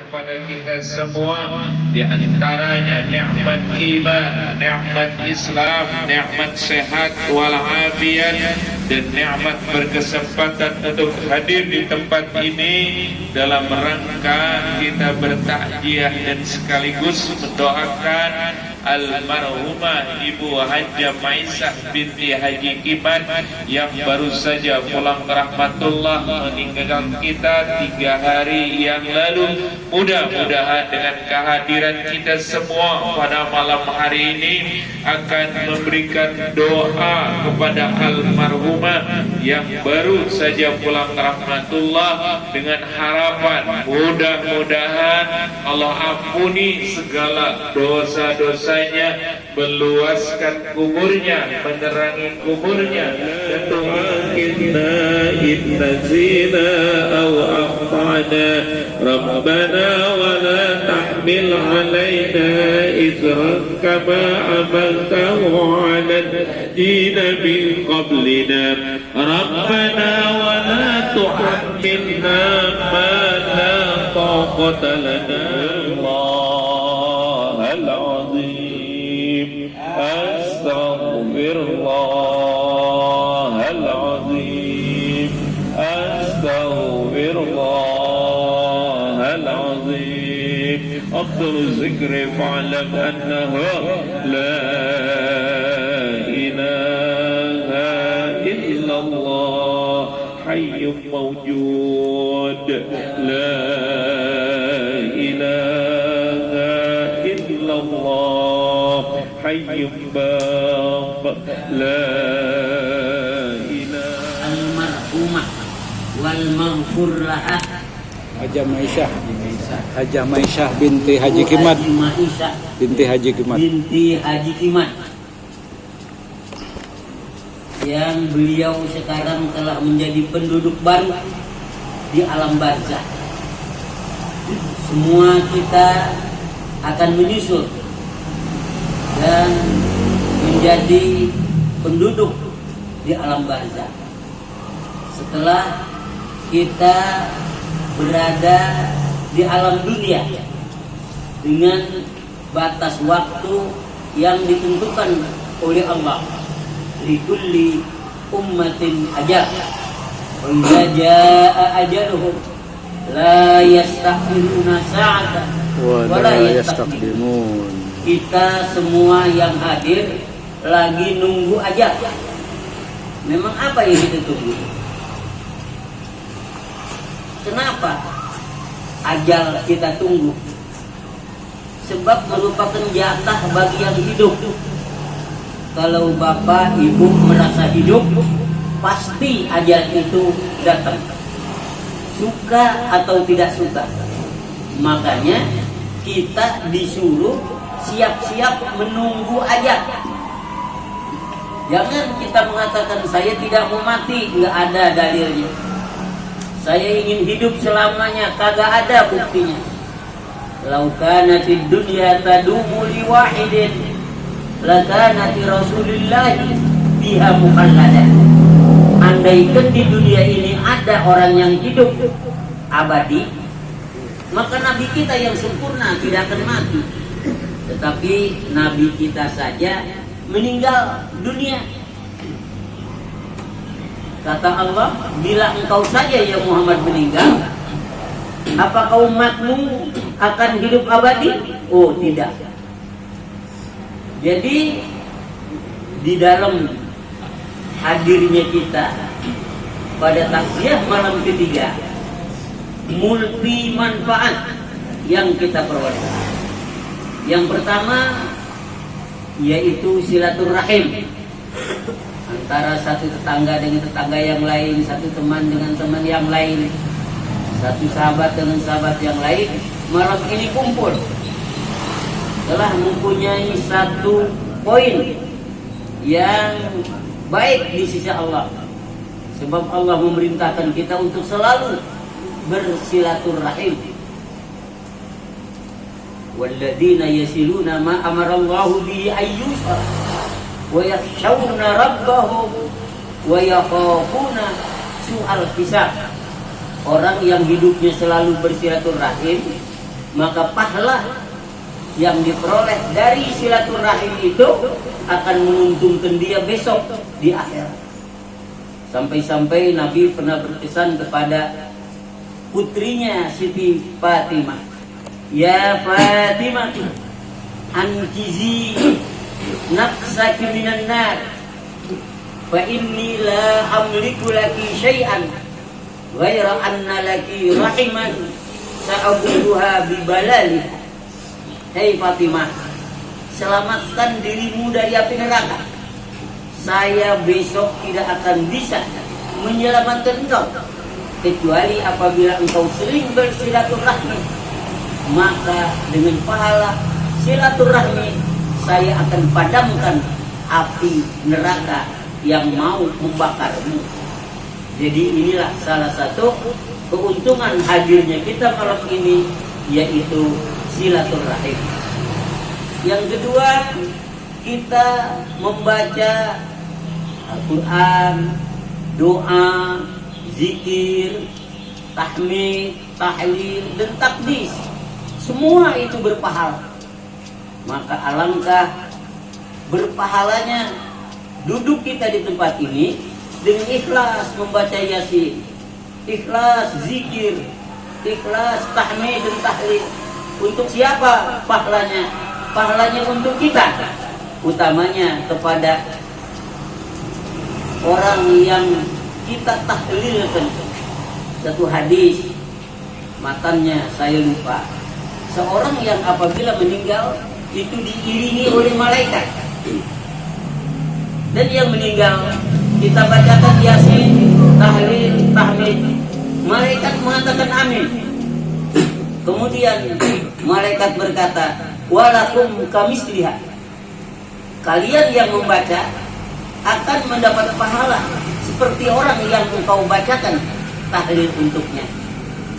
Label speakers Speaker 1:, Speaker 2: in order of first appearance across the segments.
Speaker 1: kepada kita semua, di antaranya nikmat iman, nikmat Islam, nikmat sehat walafiat, dan nikmat berkesempatan untuk hadir di tempat ini dalam rangka kita bertakziah dan sekaligus mendoakan almarhumah Ibu Hajjah Maisah binti Haji Kiman yang baru saja pulang rahmatullah meninggalkan kita 3 hari yang lalu. Mudah-mudahan dengan kehadiran kita semua pada malam hari ini akan memberikan doa kepada almarhumah yang baru saja pulang rahmatullah, dengan harapan mudah-mudahan Allah ampuni segala dosa-dosanya, meluaskan kuburnya, menerangi kuburnya, dan tu'akhidna in nasina aw akhtana rabbana wa la tahmil alaina isran kama amaltahu ala alladhina min qablina rabbana wa la tuhammilna ma la taqata lana. Astaghfirullahaladzim, astaghfirullahaladzim. Afdalul zikri fa'lam annahu la ilaha illallah hayyun mawjud, la ilaha illallah hayyun baq, la ilaha.
Speaker 2: Almarhumah wal maghfur laha
Speaker 3: Hajjah Maisah, Hajjah Maisah binti Haji Kimat, binti Haji Kimat,
Speaker 2: binti Haji Kimat, yang beliau sekarang telah menjadi penduduk baru di alam barzah. Semua kita akan menyusul dan menjadi penduduk di alam barzah setelah kita berada di alam dunia dengan batas waktu yang ditentukan oleh Allah. Likulli ummatin ajal, wa idza jaa ajaluhum la yastakhiruna sa'atan wa la yastaqdimun. Kita semua yang hadir lagi nunggu ajal. Memang apa yang kita tunggu? Kenapa ajal kita tunggu? Sebab merupakan jatah bagi yang hidup. Kalau bapak ibu merasa hidup, pasti ajal itu datang, suka atau tidak suka. Makanya kita disuruh siap-siap menunggu ajal. Jangan kita mengatakan saya tidak mau mati, nggak ada dalilnya. Saya ingin hidup selamanya, kagak ada buktinya. Lau kanatid dunya tadumu li wahidin lakanati Rasulillahi biha mukhalladan. Andaikan di dunia ini ada orang yang hidup abadi, maka nabi kita yang sempurna tidak akan mati. Tetapi nabi kita saja meninggal dunia. Kata Allah, bila engkau saja ya Muhammad meninggal, apakah umatmu akan hidup abadi? Oh tidak. Jadi di dalam hadirnya kita pada takziah malam ketiga, multi manfaat yang kita peroleh. Yang pertama yaitu silaturahim antara satu tetangga dengan tetangga yang lain, satu teman dengan teman yang lain, satu sahabat dengan sahabat yang lain. Malam ini kumpul telah mempunyai satu poin yang baik di sisi Allah, sebab Allah memerintahkan kita untuk selalu bersilaturahim. Walladzina yasiluna ma amarallahu bihi ayyusal wa yakhshawna rabbahum wa yakhafuna su'al hisab. Orang yang hidupnya selalu bersilaturahim maka pahala yang diperoleh dari silaturahim itu akan menguntungkan dia besok di akhirat. Sampai-sampai Nabi pernah berpesan kepada putrinya Siti Fatimah, ya Fatimah, ankizi nafsaki minan nar, fa inni la amliku laki syai'an ghaira anna laki rahiman sa'abuduha bibalaliha. Hei Fatimah, selamatkan dirimu dari api neraka. Saya besok tidak akan bisa menyelamatkan engkau kecuali apabila engkau sering bersilaturahmi. Maka dengan pahala silaturahmi saya akan padamkan api neraka yang mau membakarmu. Jadi inilah salah satu keuntungan hadirnya kita malam ini, yaitu silaturahim. Yang kedua, kita membaca Al-Quran, doa, zikir, tahmid, tahlil, dan takdis. Semua itu berpahala. Maka alangkah berpahalanya duduk kita di tempat ini dengan ikhlas membaca Yasin, ikhlas zikir, ikhlas tahmid dan tahlil. Untuk siapa pahalanya? Pahalanya untuk kita, utamanya kepada orang yang kita tahlilkan. Satu hadis, matanya saya lupa, seorang yang apabila meninggal itu diiringi oleh malaikat, dan yang meninggal kita bacakan Yasin, tahlil, tahmid, malaikat mengatakan amin. Kemudian malaikat berkata, walakum kamisliha, kalian yang membaca akan mendapat pahala seperti orang yang engkau bacakan tahlil untuknya.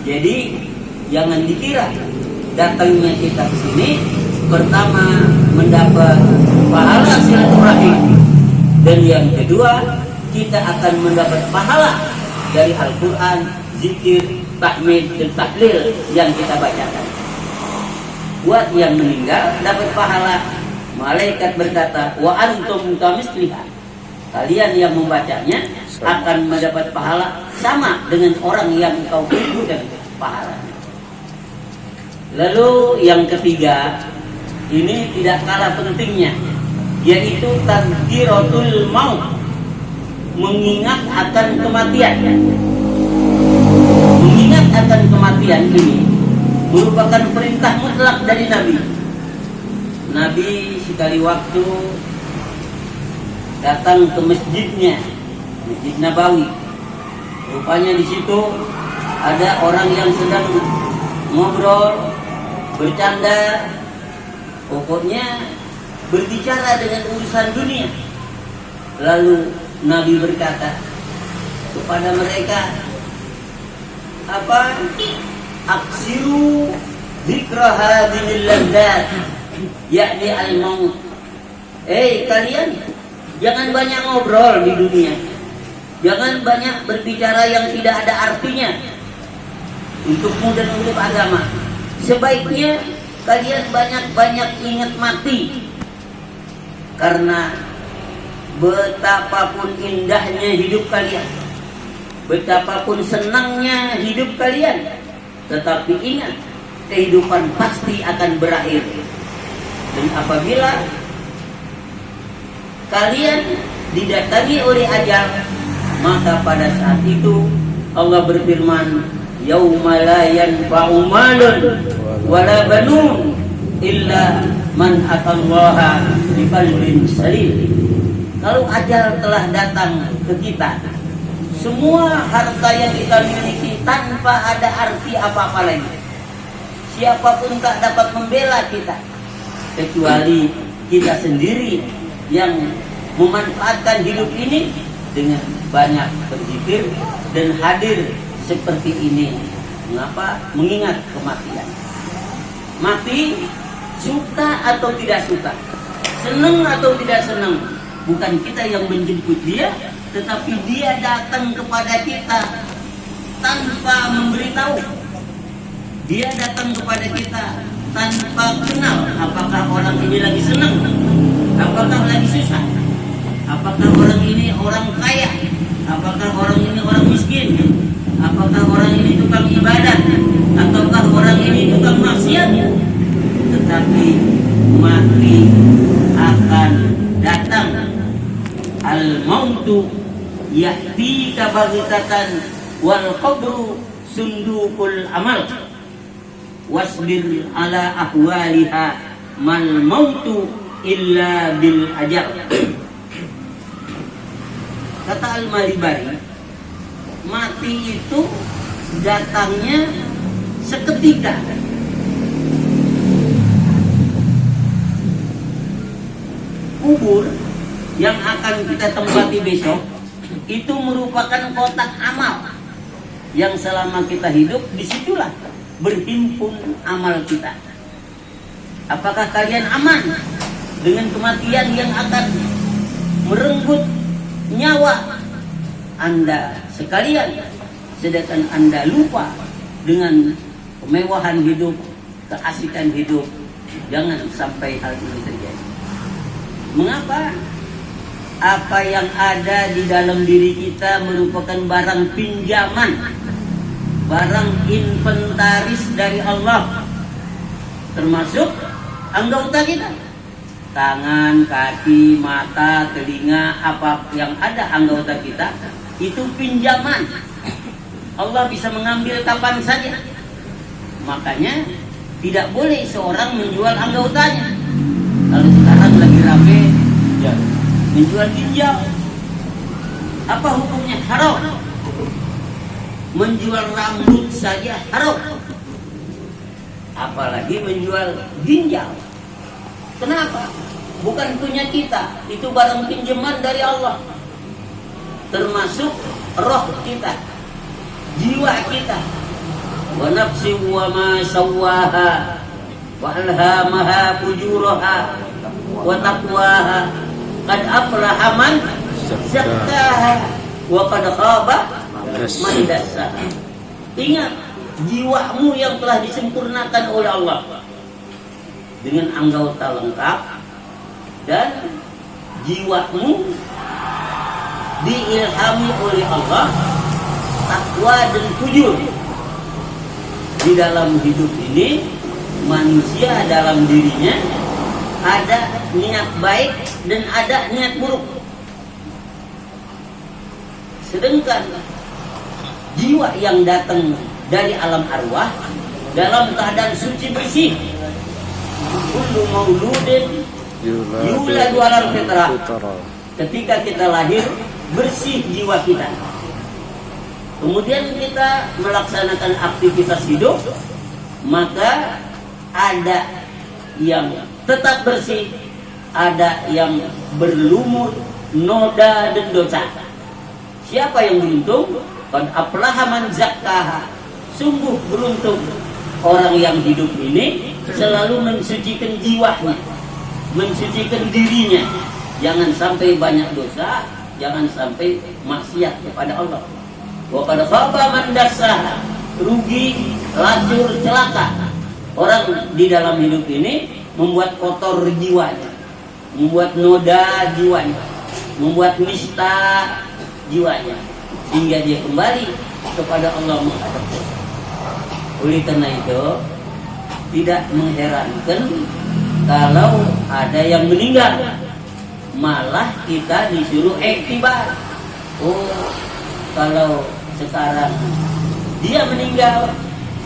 Speaker 2: Jadi jangan dikira datangnya kita ke sini pertama mendapat pahala silaturahim, dan yang kedua kita akan mendapat pahala dari Al-Quran, zikir, tahmid, dan tahlil yang kita bacakan. Buat yang meninggal dapat pahala, malaikat berkata, wa antum kamisliha, kalian yang membacanya akan mendapat pahala sama dengan orang yang kau kumpulkan pahalanya. Lalu yang ketiga, ini tidak kalah pentingnya, yaitu tadzkiratul maut, mengingat akan kematian. Mengingat akan kematian ini merupakan perintah mutlak dari Nabi. Nabi sekali waktu datang ke masjidnya, Masjid Nabawi. Rupanya di situ ada orang yang sedang ngobrol, bercanda, pokoknya berbicara dengan urusan dunia. Lalu Nabi berkata kepada mereka, apa? Aksiru zikra hadhil laddat, yakni al-maut. Kalian jangan banyak ngobrol di dunia, jangan banyak berbicara yang tidak ada artinya untukmu dan untuk agama. Sebaiknya kalian banyak-banyak ingat mati, karena betapapun indahnya hidup kalian, betapapun senangnya hidup kalian, tetapi ingat, kehidupan pasti akan berakhir. Dan apabila kalian didatangi oleh ajal, maka pada saat itu Allah berfirman, yauma la yanfa'u malun wala banun illa man atallaha biqalbin salim. Kalau ajal telah datang ke kita, semua harta yang kita miliki tanpa ada arti apa-apa lagi. Siapapun tak dapat membela kita, kecuali kita sendiri yang memanfaatkan hidup ini dengan banyak berzikir dan hadir seperti ini. Mengapa? Mengingat kematian. Mati, suka atau tidak suka, senang atau tidak senang, bukan kita yang menjemput dia, tetapi dia datang kepada kita tanpa memberitahu. Dia datang kepada kita tanpa kenal apakah orang ini lagi senang, apakah lagi susah, apakah orang ini orang kaya, apakah orang ini orang miskin, apakah orang ini tukang ibadat, ataukah orang ini tukang maksiat. Tetapi mati akan datang. Al-mautu ya'ti kabagitatan wal qabru sundukul amal wasbir ala ahwaliha mal mautu illa bil ajal. Kata Al-Malibari, mati itu datangnya seketika. Kubur yang akan kita tempati besok itu merupakan kotak amal yang selama kita hidup disitulah berhimpun amal kita. Apakah kalian aman dengan kematian yang akan merenggut nyawa Anda sekalian, sedangkan Anda lupa dengan kemewahan hidup, keasikan hidup? Jangan sampai hal ini terjadi. Mengapa? Apa yang ada di dalam diri kita merupakan barang pinjaman, barang inventaris dari Allah, termasuk anggota kita, tangan, kaki, mata, telinga, apa yang ada anggota kita itu pinjaman. Allah bisa mengambil kapan saja. Makanya tidak boleh seorang menjual anggotanya. Kalau sekarang lagi rame ya, menjual ginjal, apa hukumnya? Haram. Menjual rambut saja haram, apalagi menjual ginjal. Kenapa? Bukan punya kita, itu barang pinjaman dari Allah. Termasuk roh kita, jiwa kita. Wa nafsi wa ma sawwaha wa alhamaha fujuraha wa taqwaha qad aflaha man zakkaha wa qad khaba man dassaha. Ingat, jiwamu yang telah disempurnakan oleh Allah dengan anggota lengkap, dan jiwamu diilhami oleh Allah takwa dan fujur. Di dalam hidup ini, manusia dalam dirinya ada niat baik dan ada niat buruk. Sedangkan jiwa yang datang dari alam arwah dalam keadaan suci bersih, kullu mauludin yuladu alal fitrah. Ketika kita lahir, bersih jiwa kita. Kemudian kita melaksanakan aktivitas hidup, maka ada yang tetap bersih, ada yang berlumur noda dan dosa. Siapa yang beruntung? Qad aflaha man zakkaha. Sungguh beruntung orang yang hidup ini selalu mensucikan jiwanya, mensucikan dirinya. Jangan sampai banyak dosa, jangan sampai maksiat kepada Allah. Wa qad khaba man dassaha. Rugi, lacur, celaka orang di dalam hidup ini, membuat kotor jiwanya, membuat noda jiwanya, membuat nista jiwanya, hingga dia kembali kepada Allah menghadap. Oleh karena itu, tidak mengherankan kalau ada yang meninggal, malah kita disuruh iktibar. Oh, kalau sekarang dia meninggal,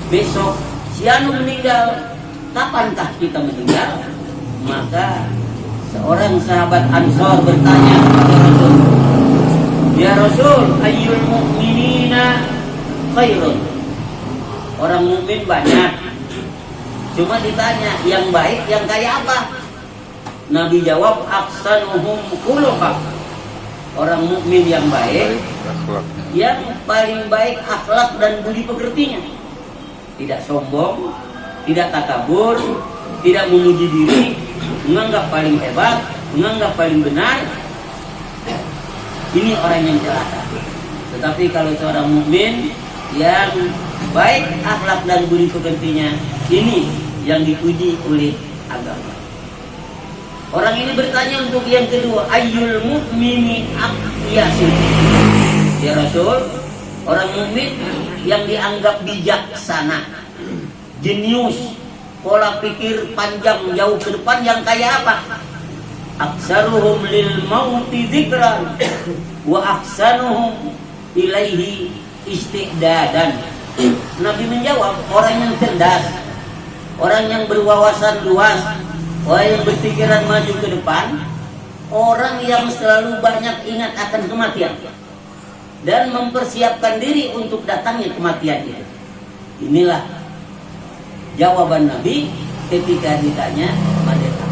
Speaker 2: besok si anu meninggal, kapankah kita meninggal? Maka seorang sahabat Ansor bertanya kepada Rasul, ya Rasul, ayyul mu'minina khairun. Orang mukmin banyak, cuma ditanya yang baik, yang kayak apa? Nabi jawab, ahsanuhum khuluqa. Orang mukmin yang baik, yang paling baik akhlak dan budi pekertinya. Tidak sombong, tidak takabur, tidak memuji diri, menganggap paling hebat, menganggap paling benar. Ini orang yang celaka. Tetapi kalau seorang mukmin yang baik akhlak dan budi pekertinya, ini yang dipuji oleh agama. Orang ini bertanya untuk yang kedua, ayyul mu'mini aqyasu. Ya Rasul, orang mukmin yang dianggap bijaksana, jenius, pola pikir panjang jauh ke depan yang kayak apa? Aksaruhum lil mauti dzikran wa ahsanuhum ilaihi isti'dadan. Nabi menjawab, orang yang cerdas, orang yang berwawasan luas, orang yang berpikiran maju ke depan, orang yang selalu banyak ingat akan kematian dan mempersiapkan diri untuk datangnya kematian itu. Inilah jawaban Nabi ketika ditanya Madinah.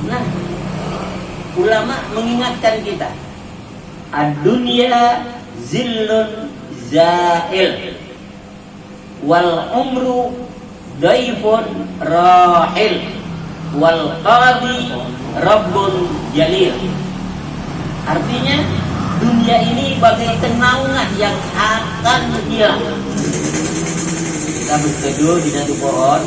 Speaker 2: Nah, ulama mengingatkan kita, ad-dunya zillun zail wal umru daifun rahil wal qadi rabbun jalil. Artinya dunia ini bagai naungan yang akan hilang. Kita berteduh di satu pohon,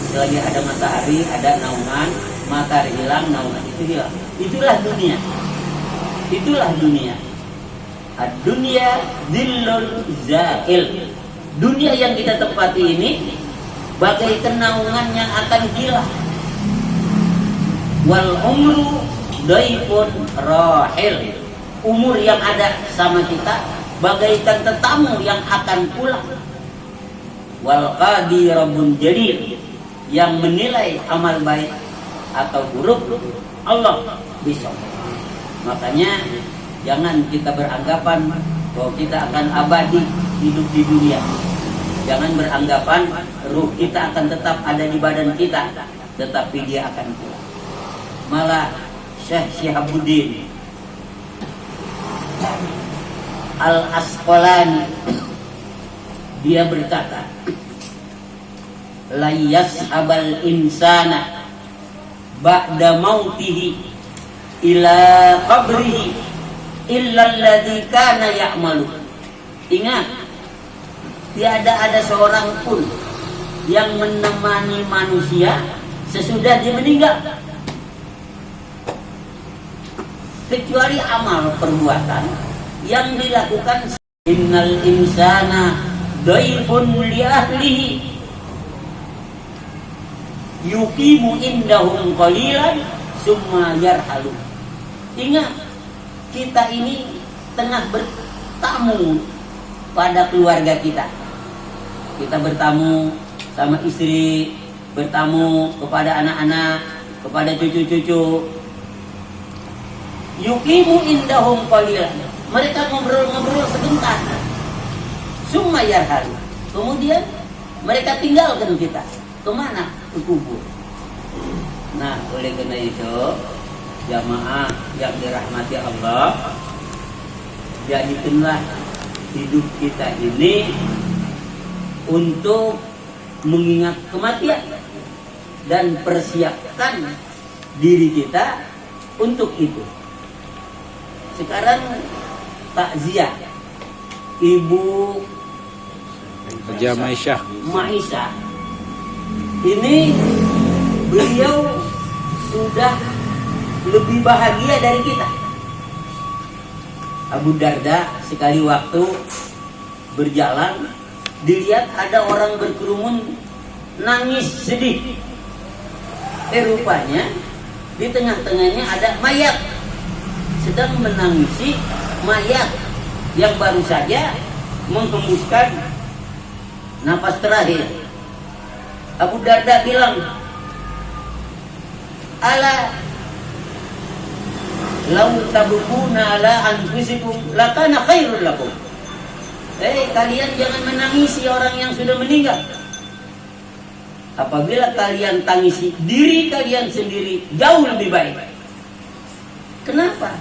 Speaker 2: selagi ada matahari, ada naungan, matahari hilang, naungan itu hilang. Itulah dunia. Itulah dunia. Ad-dunya dhillul zail. Dunia yang kita tempati ini bagai naungan yang akan hilang. Wal umru daifun rahil. Umur yang ada sama kita bagaikan tetamu yang akan pulang. Wal qadi rabbun jalil. Yang menilai amal baik atau buruk Allah besok. Makanya jangan kita beranggapan bahwa kita akan abadi hidup di dunia. Jangan beranggapan ruh kita akan tetap ada di badan kita, tetapi dia akan pulang. Malah Syekh Syihabuddin Al-Asqalani dia berkata, la yashabal insana ba'da mautihi ila qabrihi illa alladhi kana ya'malu. Ingat, tiada ada seorang pun yang menemani manusia sesudah dia meninggal kecuali amal perbuatan yang dilakukan. Innal insana daifun li ahlihi yuqimu indahum qalilan summa yarhalu. Ingat, kita ini tengah bertamu pada keluarga kita. Kita bertamu sama istri, bertamu kepada anak-anak, kepada cucu-cucu. Yuqimu indahum qalilan. Mereka ngobrol-ngobrol sebentar. Summa yarhalu. Kemudian mereka tinggalkan kita. Kemana? Ke kubur. Nah, oleh karena itu, jamaah yang dirahmati Allah, jadikanlah hidup kita ini untuk mengingat kematian dan persiapkan diri kita untuk itu. Sekarang takziah Ibu
Speaker 3: Haja Maisyah.
Speaker 2: Maisyah ini, beliau sudah lebih bahagia dari kita. Abu Darda sekali waktu berjalan, dilihat ada orang berkerumun nangis sedih. Rupanya di tengah-tengahnya ada mayat sedang menangisi mayat yang baru saja menghembuskan napas terakhir. Abu Darda bilang, ala law tabukuna ala anfusikum lakana khairul lakum. Kalian jangan menangisi orang yang sudah meninggal. Apabila kalian tangisi diri kalian sendiri, jauh lebih baik. Kenapa?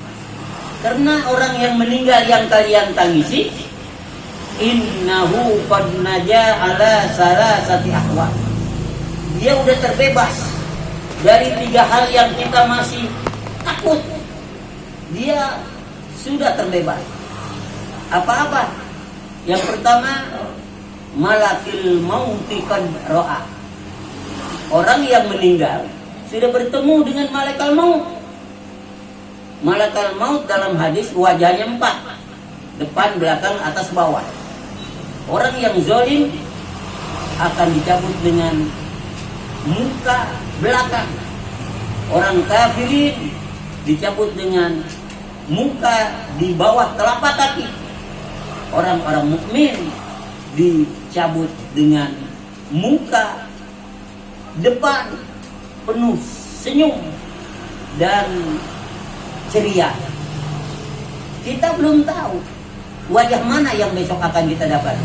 Speaker 2: Karena orang yang meninggal yang kalian tangisi, innahu qad naja ala salasati ahwa. Dia udah terbebas dari 3 hal yang kita masih takut. Dia sudah terbebas. Apa-apa? Yang pertama, malakil mauti qad ra'a. Orang yang meninggal sudah bertemu dengan malaikat maut. Malaikat maut dalam hadis wajahnya 4, depan, belakang, atas, bawah. Orang yang zalim akan dicabut dengan muka belakang. Orang kafirin dicabut dengan muka di bawah telapak kaki. Orang-orang mukmin dicabut dengan muka depan penuh senyum dan ceria. Kita belum tahu wajah mana yang besok akan kita dapat.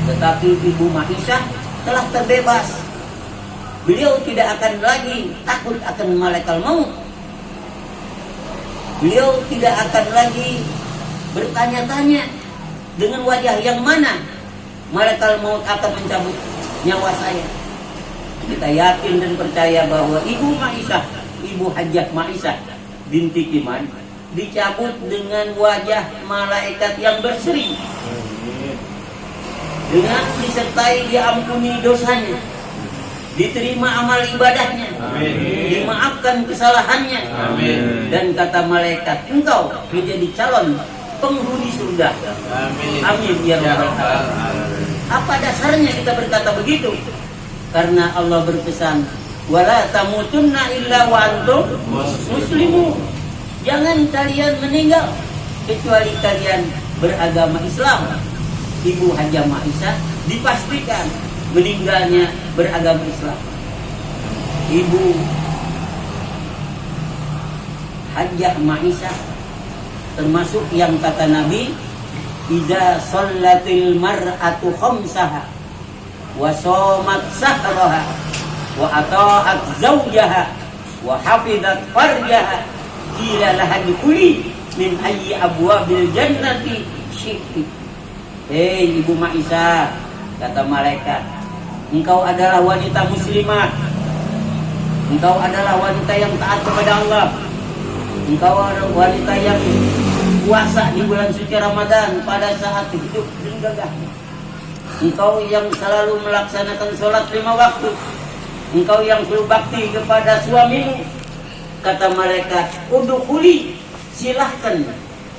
Speaker 2: Tetapi Ibu Ma'isyah telah terbebas. Beliau tidak akan lagi takut akan malaikat maut. Beliau tidak akan lagi bertanya-tanya dengan wajah yang mana malaikat maut akan mencabut nyawa saya. Kita yakin dan percaya bahwa Ibu Ma'isyah, Ibu Hajjah Ma'isyah binti Kimad dicabut dengan wajah malaikat yang berseri, dengan disertai diampuni dosanya, diterima amal ibadahnya, dimaafkan kesalahannya. Dan kata malaikat, engkau menjadi calon penghuni surga. Amin ya rabbal alamin. Apa dasarnya kita berkata begitu? Karena Allah berpesan, wala tamutunna illa wa antum muslimun. Jangan kalian meninggal kecuali kalian beragama Islam. Ibu Hajjah Ma'isyah dipastikan meninggalnya beragama Islam. Ibu Hajjah Ma'isyah termasuk yang kata Nabi, idza shallatil mar'atu khamsaha wa shamat sahraha wa ata'at zawjaha wa hafizat farjaha qila laha dukuli min ayyi abwabil jannati syi'ti. Hei Ibu Ma'isyah, kata malaikat, engkau adalah wanita muslimah, engkau adalah wanita yang taat kepada Allah, engkau adalah wanita yang puasa di bulan suci Ramadan pada saat hidup dan gagahnya. Engkau yang selalu melaksanakan sholat 5 waktu. Engkau yang selalu bakti kepada suamimu. Kata malaikat, udkhuli, silahkan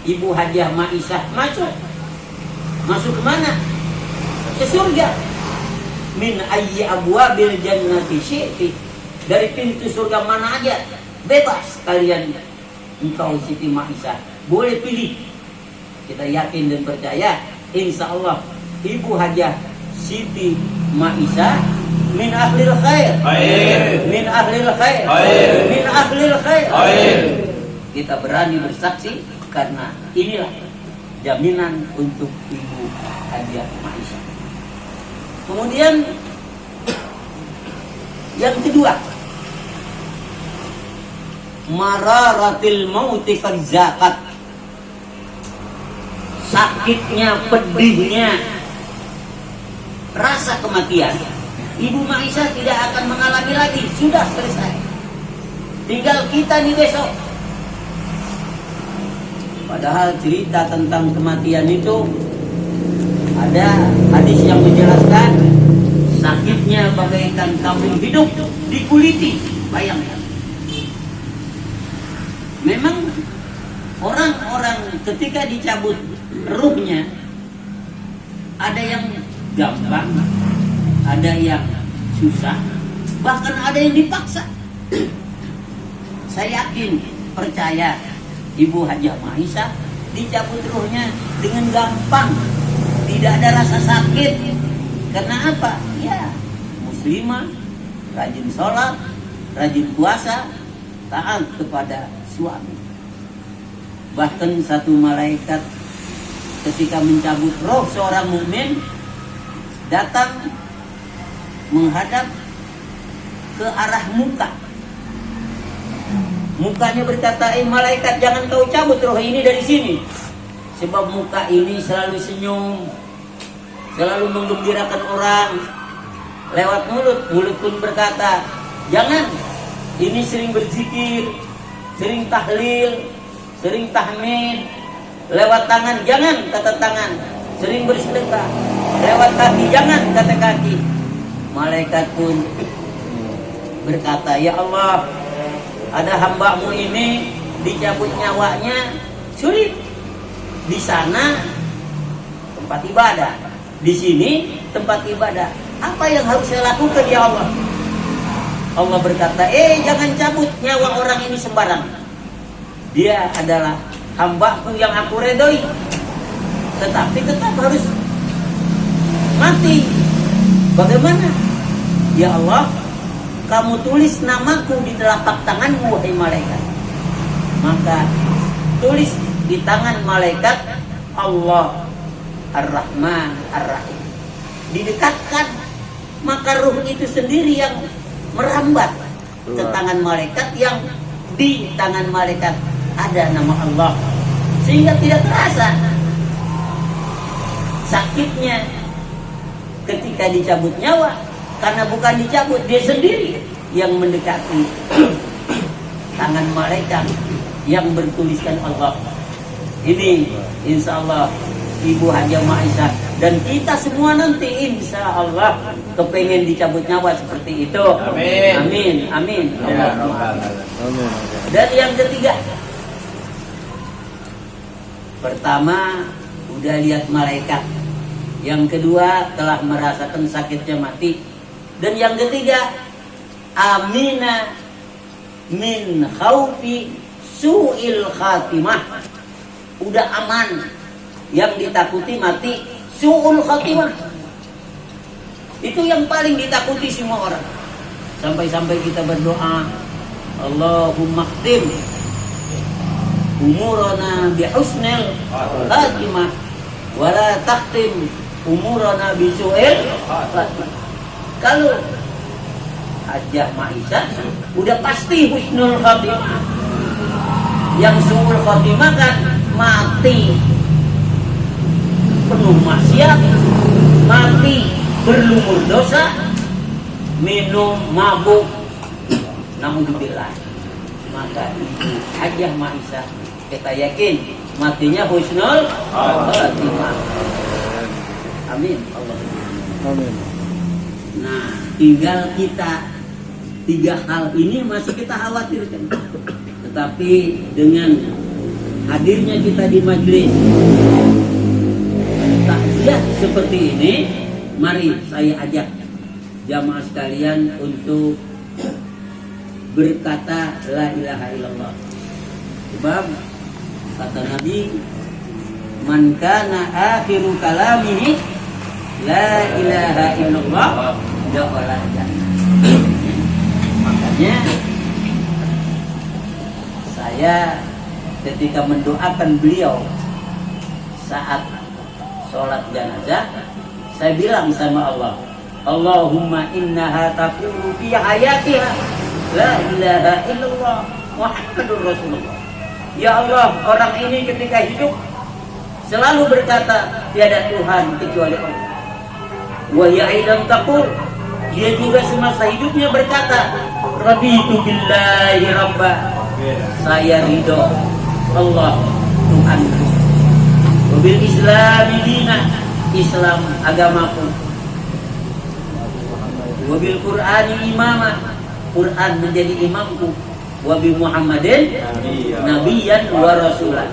Speaker 2: Ibu Hajjah Ma'isyah masuk. Masuk ke mana? Ke surga. Min ayyi abwabil jannati syi'ti. Dari pintu surga mana aja, bebas kalian. Engkau Siti Ma'isyah boleh pilih. Kita yakin dan percaya, insya Allah Ibu Hajjah Siti Ma'isyah min ahlil khair, min ahlil khair, min ahlil khair. Kita berani bersaksi karena inilah jaminan untuk Ibu Hajjah Ma'isyah. Kemudian yang kedua, mararatil mauti qad zaqat. Sakitnya, pedihnya rasa kematian Ibu Ma'isyah tidak akan mengalami lagi. Sudah selesai. Tinggal kita nih besok. Padahal cerita tentang kematian itu ada hadis yang menjelaskan sakitnya bagaikan kambing hidup dikuliti. Bayangkan. Memang orang-orang ketika dicabut ruhnya ada yang gampang, ada yang susah, bahkan ada yang dipaksa. Saya yakin, percaya Ibu Hajjah Ma'isyah dicabut ruhnya dengan gampang, tidak ada rasa sakit. Karena apa? Ya, muslimah, rajin sholat, rajin puasa, taat kepada suami. Bahkan satu malaikat ketika mencabut roh seorang mukmin datang menghadap ke arah muka. Mukanya berkata, malaikat, jangan kau cabut roh ini dari sini. Sebab muka ini selalu senyum, selalu menggembirakan orang. Lewat mulut, mulut pun berkata, jangan, ini sering berzikir, sering tahlil, sering tahmid. Lewat tangan, jangan, kata tangan, sering bersedekah. lewat kaki, jangan kata kaki. Malaikat pun berkata, ya Allah, ada hambamu ini dicabut nyawanya sulit. Di sana tempat ibadah, di sini tempat ibadah. Apa yang harus saya lakukan ya Allah? Allah berkata, jangan cabut nyawa orang ini sembarang. Dia adalah hambaku yang aku redoi, tetapi tetap harus mati. Bagaimana? Ya Allah, kamu tulis namaku di telapak tanganmu, wahai malaikat. Maka tulis di tangan malaikat Allah Ar-Rahman Ar-Rahim. Didekatkan, maka ruh itu sendiri yang merambat ke tangan malaikat, yang di tangan malaikat ada nama Allah, sehingga tidak terasa sakitnya ketika dicabut nyawa, karena bukan dicabut, dia sendiri yang mendekati tangan malaikat yang bertuliskan Allah. Ini insya Allah Ibu Hajah Maisha dan kita semua nanti insya Allah kepengen dicabut nyawa seperti itu. Amin. Amin. Amin.
Speaker 3: Ya,
Speaker 2: Amin. Dan yang ketiga, pertama udah lihat malaikat, yang kedua telah merasakan sakitnya mati, dan yang ketiga amina min khaufi su'il khatimah, udah aman. Yang ditakuti mati, su'ul khatimah. Itu yang paling ditakuti semua orang. Sampai-sampai kita berdoa, Allahumma khtim umurana bihusnil khatimah wala takhtim umurana bisu'il khatimah. Kalau Hajah Maisha udah pasti husnul khatimah. Yang su'ul khatimah kan mati penuh maksiat, mati berlumur dosa, minum, mabuk, naudzubillah. Maka Ibu Hajah Maisha kita yakin matinya husnul khatimah. Amin. Allah.
Speaker 3: Amin.
Speaker 2: Nah, tinggal kita tiga hal ini masih kita khawatirkan. Tetapi dengan hadirnya kita di majelis takziah seperti ini, mari saya ajak jamaah sekalian untuk berkata la ilaha illallah. Sebab kata Nabi, man kana akhiru kalamihi la ilaha illallah dakhala jannah. Makanya saya ketika mendoakan beliau saat sholat jenazah, saya bilang sama Allah, Allahumma innaha taqulu fi hayatiha la ilaha illallah Muhammadur Rasulullah. Ya Allah, orang ini ketika hidup selalu berkata tiada Tuhan kecuali Allah. Wa ya'idan taqul, dia juga semasa hidupnya berkata raditu billahi rabba, saya ridho Allah Tuhan, wabil islami dina, Islam agamaku, wabil Qur'ani imamah, Quran menjadi imamku, wabil Muhammadin nabiyan wa rasulah,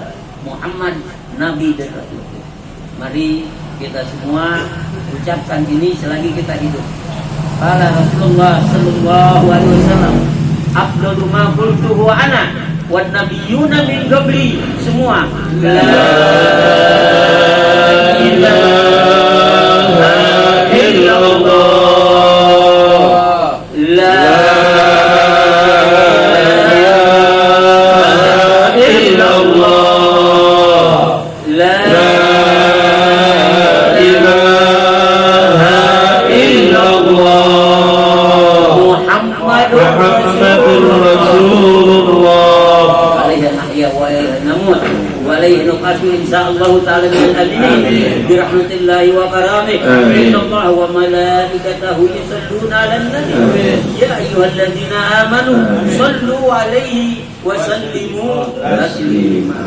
Speaker 2: Muhammad nabi dan rasul. Mari kita semua ucapkan ini selagi kita hidup. Qala Rasulullah sallallahu alaihi wasallam, afdalu ma qultuhu ana wan nabiyyuna min qabli, semua la ilaha illallah, la ilaha illallah, la ilaha illallah, Muhammadur Rasulullah, alaihi nahya wa alaihi namut wa alaihi nuqashu insyaallah ta'ala min al-adini bi rahmatillahi wa karamih. Innallaha wa malaikatahu yusalluna 'alan nabi ya ayyuhalladzina amanu sallu 'alaihi wa sallimu taslima.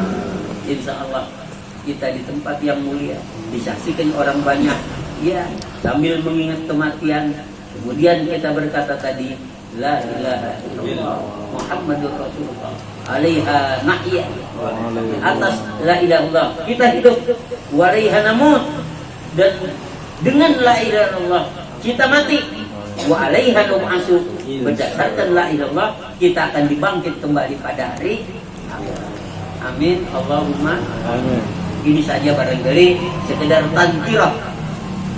Speaker 2: Insyaallah kita di tempat yang mulia, disaksikan orang banyak, Ya, sambil mengingat kematian, kemudian kita berkata tadi, La ilaha illallah Muhammadur Rasulullah alaiha nahya. Atas la ilaha illallah kita hidup, walaiha namut, dan dengan la ilaha illallah kita mati, wa alaiha nub'atsu, berdasarkan la ilaha illallah kita akan dibangkit kembali pada hari akhirat. Amin Allahumma
Speaker 3: Amin.
Speaker 2: ini saja barangkali sekedar tazkirah,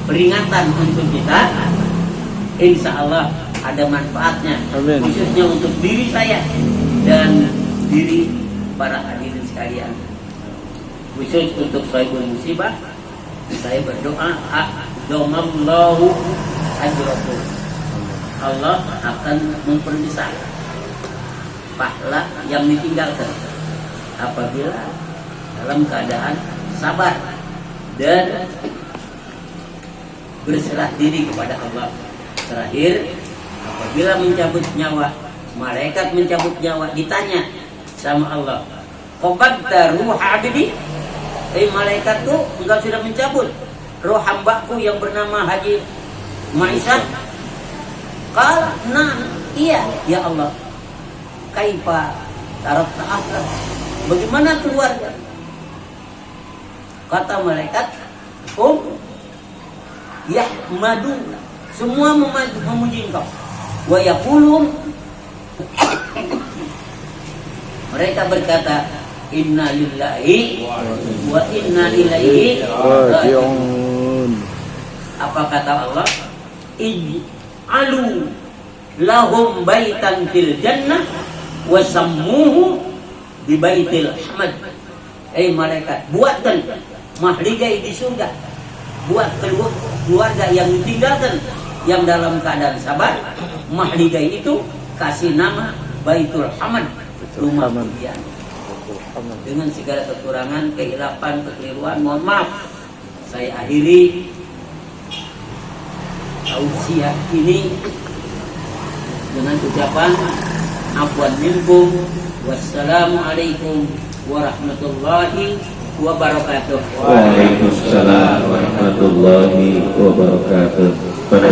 Speaker 2: peringatan untuk kita. Insya Allah ada manfaatnya.
Speaker 3: Amin.
Speaker 2: Khususnya untuk diri saya dan diri para hadirin sekalian. Khusus untuk sahibul musibah, saya berdoa a'damallahu ajrakum. Allah akan memperbesar pahala yang ditinggalkan apabila dalam keadaan sabar dan berserah diri kepada Allah. Terakhir, apabila mencabut nyawa, malaikat mencabut nyawa, ditanya sama Allah, "Qabadta ruha 'abdi?" Malaikat tuh engkau sudah mencabut roh hambaku yang bernama Haji Maisah? Qala, "Nah, iya ya Allah." Kaifa tarakta ahlah? Bagaimana keluarga? Kata malaikat, yahmadun, semua memuji engkau. Wa yaqulun, mereka berkata, inna lillahi wa inna ilaihi raji'un. Apa kata Allah? Ij'alu lahum baitan fil jannah wa sammuhu bi baitil hamad. Malaikat, buatkan mahligai di surga, buat keluarga yang ditinggalkan yang dalam keadaan sabar, mahligai itu kasih nama Baitul Hamad, rumah pujian. Dengan segala kekurangan, kehilapan, kekeliruan, mohon maaf. Saya akhiri tausiah ini dengan ucapan afwan minkum, wassalamualaikum warahmatullahi wabarakatuh.
Speaker 1: Waalaikumsalam warahmatullahi wabarakatuh.